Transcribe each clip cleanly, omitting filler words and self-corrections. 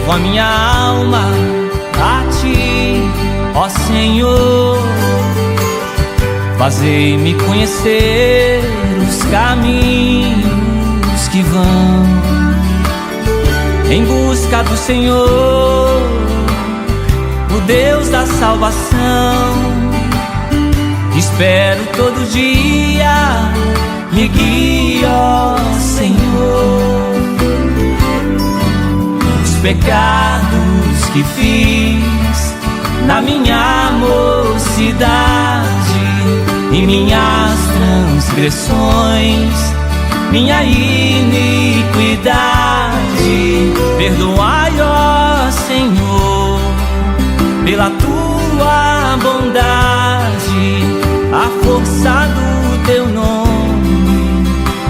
Elevo a minha alma a Ti, ó Senhor. Fazei-me conhecer os caminhos que vão em busca do Senhor, o Deus da salvação. Espero todo dia, me guie, ó Senhor. Os pecados que fiz na minha mocidade e minhas transgressões, minha iniquidade, perdoai, ó Senhor, pela Tua bondade, a força do Teu nome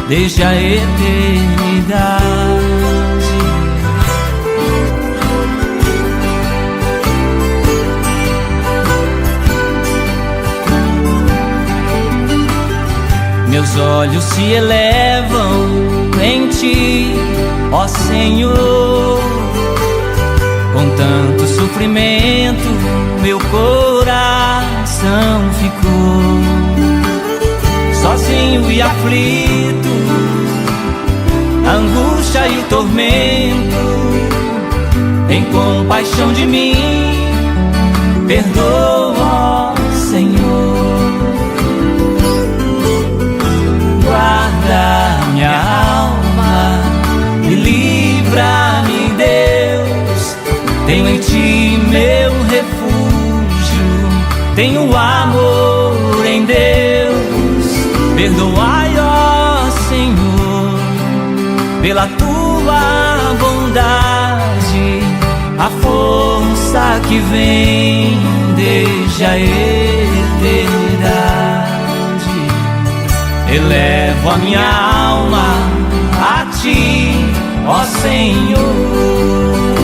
desde a eternidade. Meus olhos se elevam em Ti, ó Senhor. Com tanto sofrimento meu coração ficou sozinho e aflito, a angústia e o tormento. Tem compaixão de mim, perdoa, ó Senhor. Guarda minha alma e livra-me, Deus. Tenho em Ti meu refúgio, tenho amor em Deus. Perdoai, ó Senhor, pela Tua bondade, a força que vem desde a eternidade. Elevo a minha alma a Ti, ó Senhor.